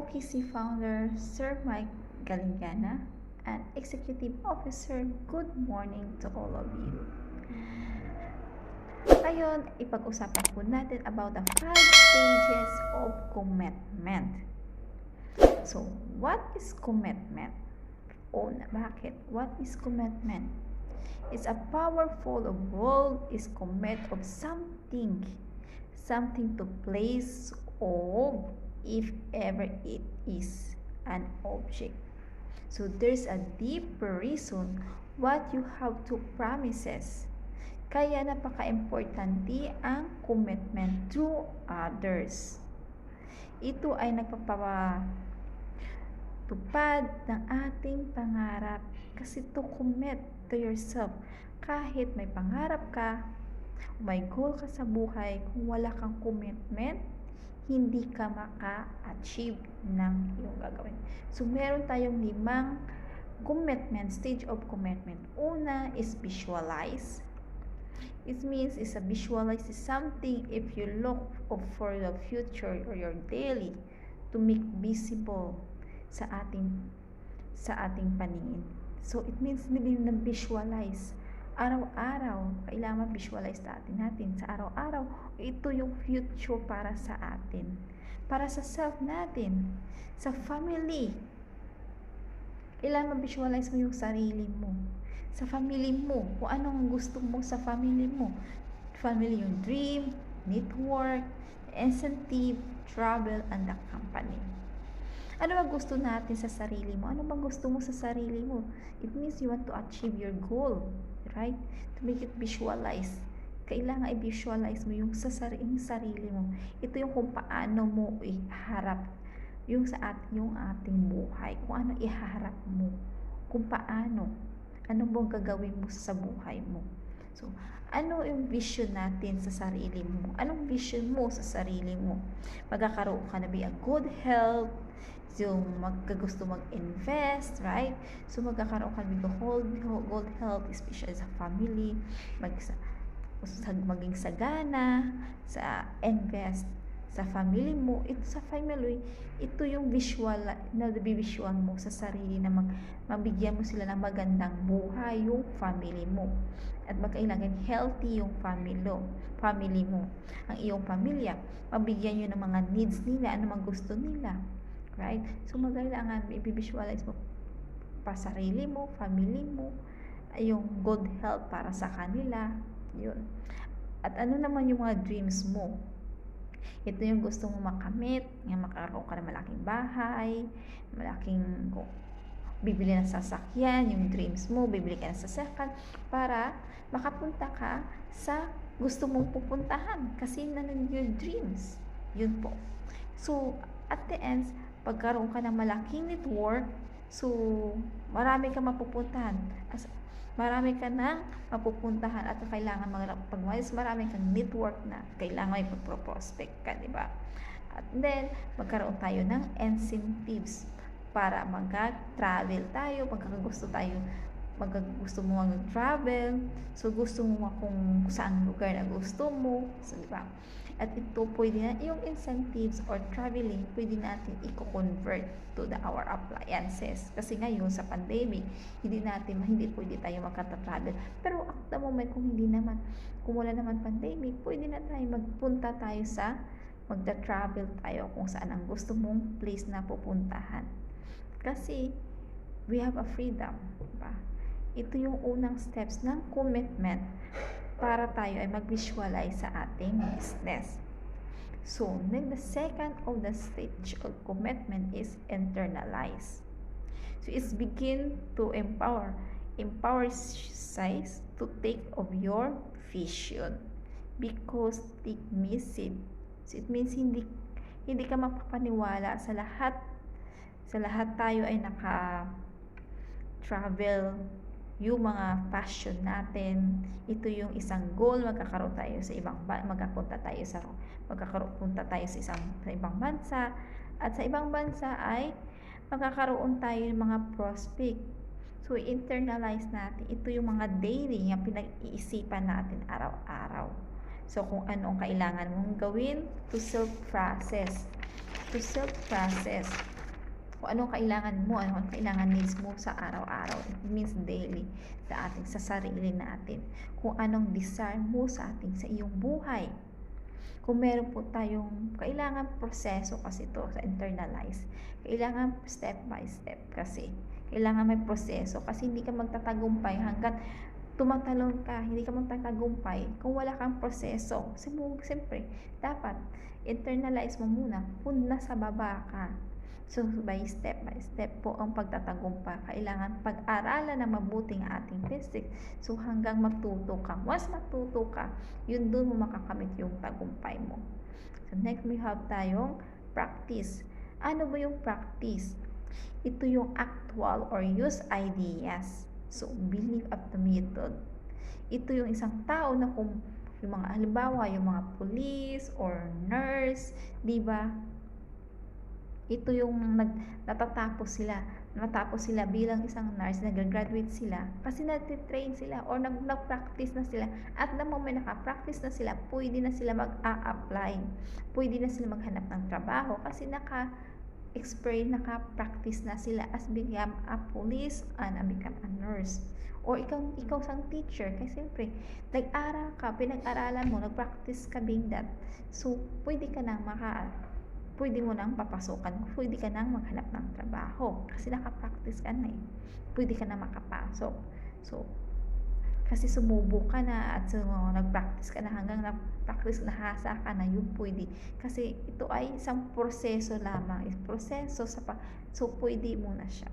OKC founder Sir Mike Galingana and Executive Officer, good morning to all of you. Ngayon, ipag-usapan po natin about the 5 stages of commitment. So, what is commitment? Bakit? What is commitment? It's a powerful world is commit of something to place of if ever it is an object. So there's a deeper reason what you have to promises. Kaya napaka-importante ang commitment to others. Ito ay nagpapatupad ng ating pangarap kasi to commit to yourself. Kahit may pangarap ka, may goal ka sa buhay, kung wala kang commitment, hindi ka maka-achieve ng iyong gagawin. So, meron tayong 5 commitment, stage of commitment. Una is visualize. It means is a visualize is something if you look for the future or your daily to make visible sa ating paningin. So, it means nag-visualize. Araw-araw, kailangan visualize natin sa araw-araw. Ito yung future para sa atin. Para sa self natin. Sa family. Kailangan visualize mo yung sarili mo. Sa family mo. Kung anong gusto mo sa family mo. Family yung dream, network, incentive, travel, and the company. Ano bang gusto natin sa sarili mo? Ano bang gusto mo sa sarili mo? It means you want to achieve your goal. Right? To make it visualize. Kailangan i-visualize mo yung sa sarili mo. Ito yung kung paano mo iharap yung ating buhay. Kung ano iharap mo. Kung paano. Ano bang gagawin mo sa buhay mo. So, ano yung vision natin sa sarili mo? Anong vision mo sa sarili mo? Magkakaroon ka na ba a good health? Yung gusto mag-invest, right? So, magkakaroon ka ng good health, especially sa family, maging sagana, sa invest, sa family mo. Ito sa family, ito yung visual na visual mo sa sarili na mabigyan mo sila ng magandang buhay, yung family mo. At magkailangan healthy yung family mo. Ang iyong pamilya, mabigyan nyo ng mga needs nila, ano mang gusto nila. Right? So, magkailangan i-visualize mo pa sarili mo, family mo, yung good health para sa kanila. Yun. At ano naman yung mga dreams mo? Ito yung gusto mo makamit, yung makaroon ka ng malaking bahay, bibili ng sasakyan, yung dreams mo, bibili ka ng sasakyan para makapunta ka sa gusto mong pupuntahan kasi nanon your dreams. Yun po. So, at the end, pagkaroon ka ng malaking network, so marami kang mapupuntahan. Marami ka nang mapupuntahan at kailangan marami kang network na kailangan ipag-prospect ka, di ba? At then, magkaroon tayo ng incentives para mag-travel tayo, gusto mo mag-travel, so gusto mo kung saan lugar na gusto mo, so, di ba? At ito, pwede na, yung incentives or traveling, pwede natin i-convert to our appliances. Kasi ngayon, sa pandemic, hindi pwede tayo magkata-travel. Pero at the moment, kung wala naman pandemic, pwede na tayo magta-travel tayo kung saan ang gusto mong place na pupuntahan. Kasi, we have a freedom. Diba? Ito yung unang steps ng commitment para tayo ay mag-visualize sa ating business. So, then the second of the stage of commitment is internalize. So, it's begin to empower size to take of your vision because take missive. So, it means hindi ka mapapaniwala sa lahat tayo ay naka-travel yung mga passion natin. Ito yung isang goal, magkakapunta tayo sa ibang bansa, at sa ibang bansa ay magkakaroon tayo ng mga prospect. So, internalize natin. Ito yung mga daily yung pinag-iisipan natin araw-araw. So, kung anong kailangan mong gawin to self-process. Kung anong kailangan mo, anong kailangan needs mo sa araw-araw. It means daily sa sarili natin. Kung anong desire mo sa iyong buhay. Kung meron po tayong kailangan proseso kasi to sa internalize. Kailangan step by step kasi. Kailangan may proseso kasi hindi ka magtatagumpay hanggat tumatalon ka, hindi ka magtatagumpay kung wala kang proseso. Siyempre, dapat internalize mo muna kung nasa baba ka. So, by step po ang pagtatagumpay. Kailangan pag-aralan na mabuting ating physics. So, hanggang matuto ka. Once matuto ka, yun doon mo makakamit yung tagumpay mo. So, next we have tayong practice. Ano ba yung practice? Ito yung actual or use ideas. So, belief of the method. Ito yung isang tao na kung yung mga halimbawa, yung mga police or nurse, di ba? Ito yung natapos sila bilang isang nurse, nag-graduate sila kasi nag-train sila or nag-practice na sila, at the moment naka-practice na sila, pwede na sila mag-a-apply, pwede na sila maghanap ng trabaho kasi naka-practice na sila as become a police and become a nurse. Or ikaw sang teacher, kasi siyempre nag-aral ka, pinag-aralan mo, nag-practice ka being that, so pwede mo nang papasukan, pwede ka nang maghanap ng trabaho kasi naka-practice ka na pwede ka na makapasok. So kasi sumubok ka na at nag-practice ka na hanggang nag-practice, nahasa ka na, yun pwede. Kasi ito ay isang proseso lamang. So, pwede muna siya.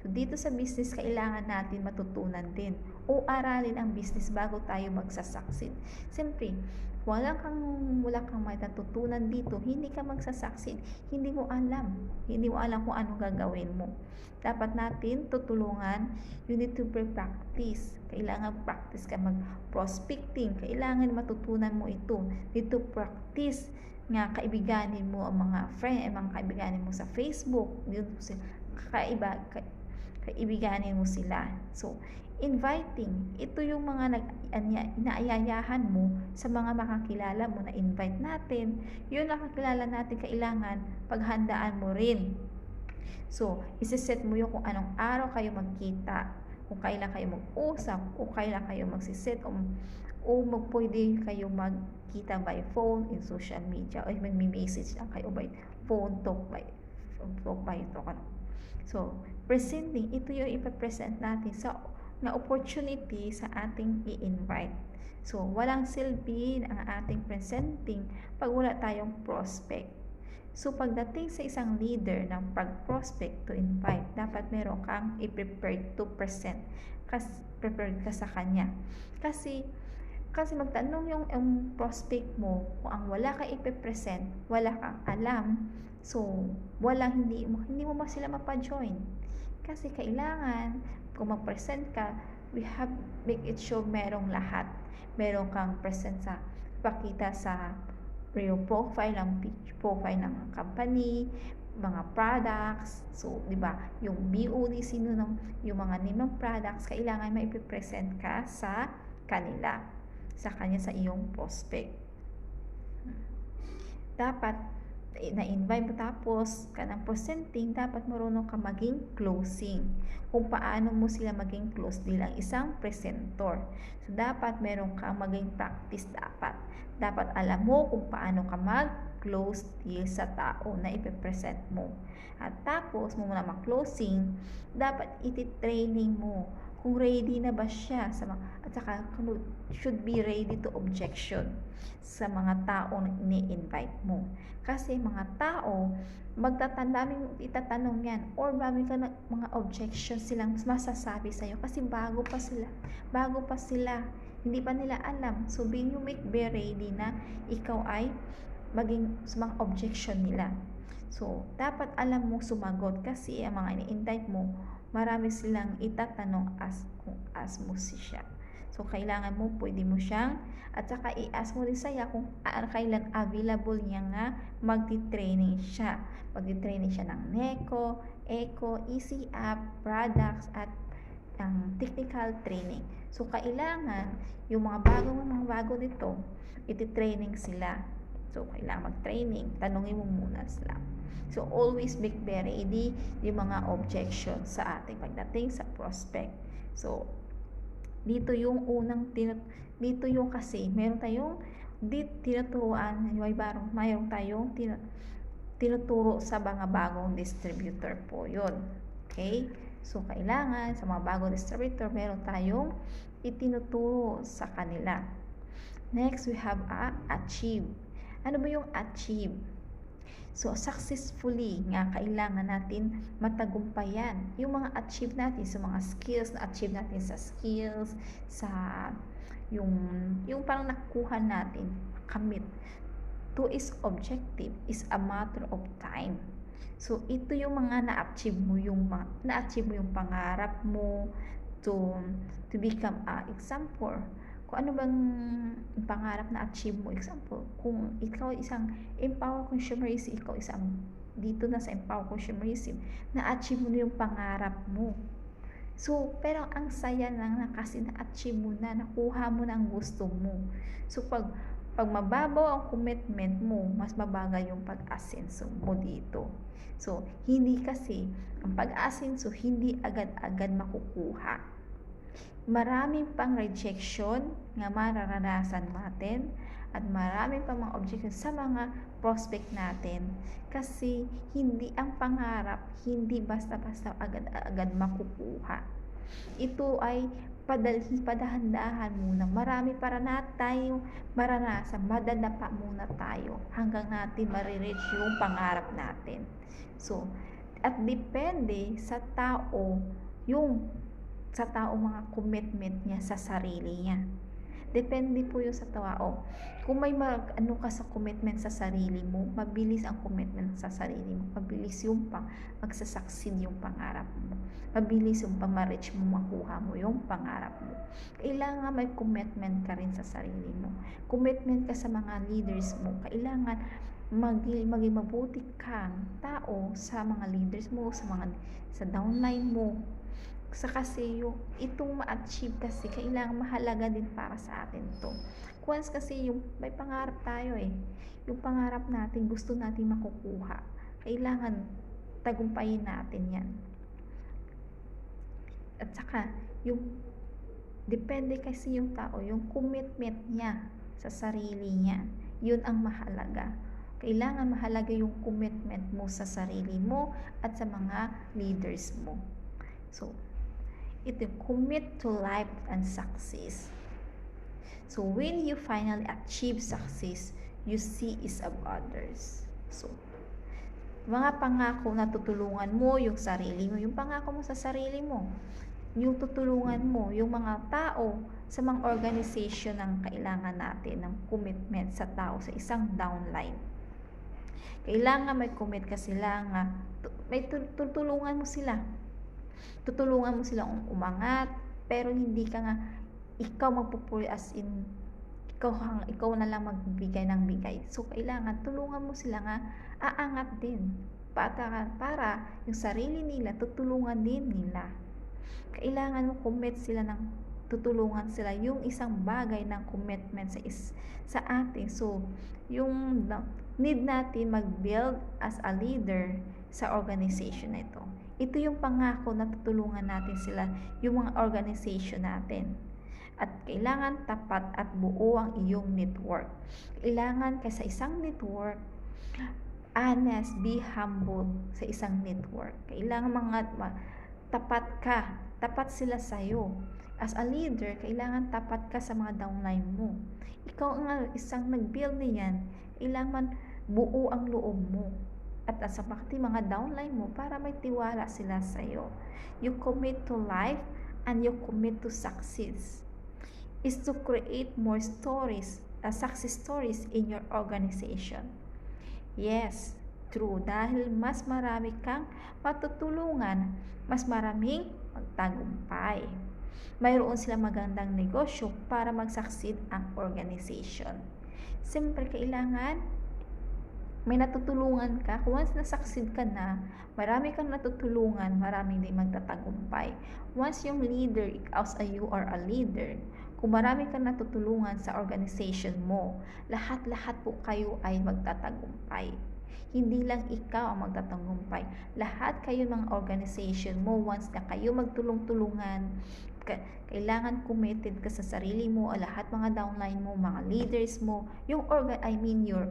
So, dito sa business, kailangan natin matutunan din o aralin ang business bago tayo magsasucceed. Siyempre, wala kang may natutunan dito, hindi ka magsasucceed. Hindi mo alam kung anong gagawin mo. Dapat natin tutulungan. You need to practice. Kailangan practice ka mag-prospecting. Kailangan matutunan mo ito. Need to practice nga kaibiganin mo ang mga kaibiganin mo sa Facebook. Kaibiganin mo sila. So, inviting, ito yung mga inaayayahan mo sa mga makakilala mo na invite natin. Yung nakakilala natin, kailangan paghandaan mo rin. So, isiset mo yung kung anong araw kayo magkita, kung kailan kayo mag-usap, o kailan kayo magsiset, o pwede kayo magkita by phone, in social media, o mag-message lang kayo by phone, talk by. So, presenting, ito yung ipapresent natin na opportunity sa ating i-invite. So, walang silbi ang ating presenting pag wala tayong prospect. So, pagdating sa isang leader ng prospect to invite, dapat meron kang i-prepared to present. Prepared ka sa kanya. Kasi magtanong yung prospect mo, kung ang wala kang i-present, wala kang alam, so, hindi mo sila mapa-join. Kasi kailangan, kung mag-present ka, we have make it sure merong lahat. Meron kang present pakita sa yung profile ng company, mga products. So, 'di ba? Yung BOD, yung mga name ng products, kailangan maipe-present ka sa kanya sa iyong prospect. Dapat na-invite mo, tapos ka ng presenting, dapat marunong ka maging closing. Kung paano mo sila maging close bilang isang presenter. So, dapat meron kang maging practice dapat alam mo kung paano ka mag-close deal sa tao na ipipresent mo. At tapos mo muna mag-closing, dapat iti-training mo kung ready na ba siya at saka should be ready to objection sa mga tao na ini-invite mo. Kasi mga tao, daming itatanong yan or marami ka na mga objections silang masasabi sa'yo kasi bago pa sila, hindi pa nila alam. So, you make be ready na ikaw ay maging sa mga objection nila. So, dapat alam mo sumagot kasi ang mga ini-invite mo, marami silang itatanong kung ask mo siya. So, kailangan mo, pwede mo siyang, at saka i-ask mo rin saya kung kailan available niya nga magti-training siya. Magti-training siya ng NECO, ECO, Easy App, products, at technical training. So, kailangan yung mga bago nito, iti-training sila. So, kailangan mag-training. Tanungin mo muna sila. So, So, always be ready yung mga objection sa ating pagdating sa prospect. So, dito yung dito yung kasi, meron tayong tinuturuan, mayroon tayong tinuturo sa mga bagong distributor po yun. Okay? So, kailangan sa mga bagong distributor, meron tayong itinuturo sa kanila. Next, we have achieve. Ano ba yung achieve? So, successfully nga, kailangan natin matagumpayan yung mga achieve natin sa mga skills, na achieve natin sa skills, sa yung parang nakuha natin, kamit. To is objective is a matter of time. So, ito yung mga na-achieve mo yung pangarap mo to become example. Kung ano bang pangarap na achieve mo, example, kung ikaw isang empower consumerism, ikaw isang dito na sa empower consumerism, na-achieve mo na yung pangarap mo. So, pero ang saya lang na kasi na-achieve mo na, nakuha mo na ang gusto mo. So, pag mababaw ang commitment mo, mas mabagal yung pag-asenso mo dito. So, hindi kasi, ang pag-asenso, hindi agad-agad makukuha. Maraming pang rejection nga mararanasan natin at maraming pang mga objection sa mga prospect natin kasi hindi ang pangarap, hindi basta-basta agad-agad makukuha. Ito ay padahan-dahan muna. Marami para na tayo maranasan, madadapa muna tayo hanggang natin marireach yung pangarap natin. So, at depende sa tao mga commitment niya sa sarili niya. Depende po yung sa tao. Kung may ka sa commitment sa sarili mo, mabilis ang commitment sa sarili mo. Mabilis yung magsasucceed yung pangarap mo. Mabilis yung ma-reach mo, makuha mo yung pangarap mo. Kailangan may commitment ka rin sa sarili mo. Commitment ka sa mga leaders mo. Kailangan maging mabuti kang tao sa mga leaders mo, sa downline mo. Kasi itong ma-achieve kasi kailangan mahalaga din para sa atin to. Once kasi may pangarap tayo yung pangarap natin gusto natin makukuha, kailangan tagumpayin natin yan. At saka depende kasi yung tao, yung commitment niya sa sarili niya, yun ang mahalaga. Kailangan mahalaga yung commitment mo sa sarili mo at sa mga leaders mo. So, ito, commit to life and success. So, when you finally achieve success, you see is of others. So, mga pangako na tutulungan mo yung sarili mo, yung pangako mo sa sarili mo, yung tutulungan mo yung mga tao sa mga organization ng kailangan natin ng commitment sa tao sa isang downline. Kailangan may commit ka sila nga, may tutulungan mo sila. Tutulungan mo silang umangat, pero hindi ka nga ikaw magpupuri as in ikaw na lang magbigay ng bigay. So kailangan tulungan mo sila nga aangat din para yung sarili nila tutulungan din nila. Kailangan mo commit sila ng tutulungan sila yung isang bagay ng commitment sa atin. So yung need natin mag-build as a leader sa organization na ito. Ito yung pangako na tutulungan natin sila, yung mga organization natin. At kailangan tapat at buo ang iyong network. Kailangan sa isang network, honest, be humble sa isang network. Kailangan tapat sila sa'yo. As a leader, kailangan tapat ka sa mga downline mo. Ikaw ang isang nag-build niyan, kailangan buo ang loob mo. At sa mga downline mo para may tiwala sila sa iyo. You commit to life and you commit to success. Is to create more stories, success stories in your organization. Yes, true. Dahil mas marami kang matutulungan, mas maraming magtagumpay. Mayroon silang magandang negosyo para mag-succeed ang organization. Siyempre, kailangan may natutulungan ka. Once na-succeed ka na, marami kang natutulungan, marami din magtatagumpay. Once yung leader, as you are a leader, kung marami kang natutulungan sa organization mo, lahat-lahat po kayo ay magtatagumpay. Hindi lang ikaw ang magtatagumpay. Lahat kayo mga organization mo, once na kayo magtulong-tulungan, kailangan committed ka sa sarili mo, o lahat mga downline mo, mga leaders mo, your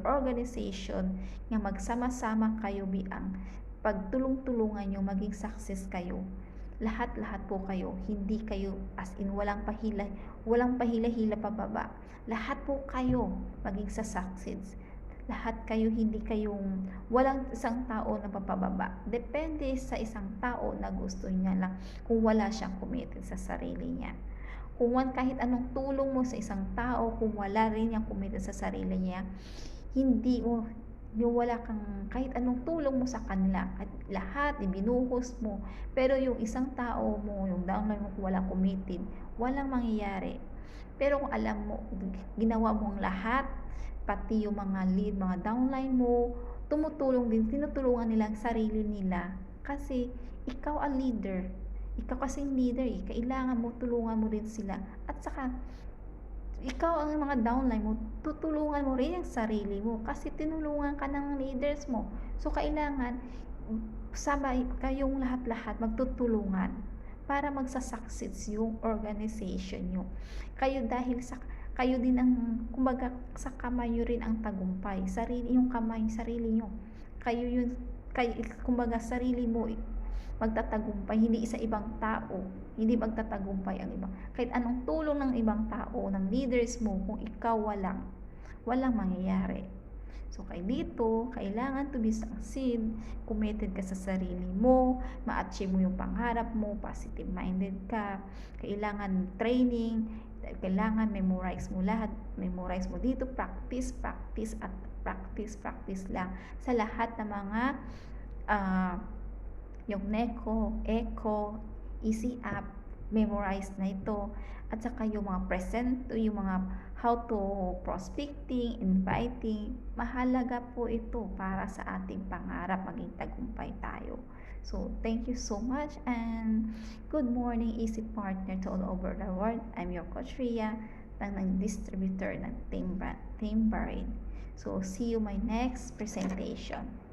organization, nga magsama-sama kayo biang pagtulong-tulungan nyo, maging success kayo. Lahat-lahat po kayo, hindi kayo as in walang pahila-hila pababa. Lahat po kayo maging sa success. Lahat kayo, hindi kayong walang isang tao na papababa. Depende sa isang tao na gusto niya lang kung wala siyang committed sa sarili niya. Kung kahit anong tulong mo sa isang tao, kung wala rin niyang committed sa sarili niya, hindi mo yung wala kang kahit anong tulong mo sa kanila at lahat ibinuhos mo, pero yung isang tao mo, yung downline mo, kung walang committed, walang mangyayari. Pero kung alam mo, ginawa mo ang lahat, pati yung mga lead, mga downline mo, tumutulong din, tinutulungan nila ang sarili nila kasi ikaw ang leader, ikaw kasing leader kailangan mo tulungan mo rin sila, at saka ikaw ang mga downline mo, tutulungan mo rin yung sarili mo kasi tinulungan ka ng leaders mo. So kailangan sabay kayong lahat-lahat magtutulungan para magsasucceed yung organization nyo. Kayo din ang kumbaga sa kamay nyo rin ang tagumpay. Yung kamay, sarili nyo. Kumbaga sarili mo magtatagumpay, hindi sa ibang tao. Hindi magtatagumpay ang ibang. Kahit anong tulong ng ibang tao, ng leaders mo, kung ikaw walang mangyayari. So, dito, kailangan to be succeed, committed ka sa sarili mo, ma-achieve mo yung pangarap mo, positive-minded ka, kailangan training, kailangan memorize mo lahat, memorize mo dito, practice lang sa lahat ng mga yung NECO, ECO, Easy App, memorize na ito. At saka yung mga yung mga how to prospecting, inviting, mahalaga po ito para sa ating pangarap, maging tagumpay tayo. So, thank you so much and good morning, Easy Partner to all over the world. I'm your Coach Ria, ng distributor ng Team Barin. So, see you my next presentation.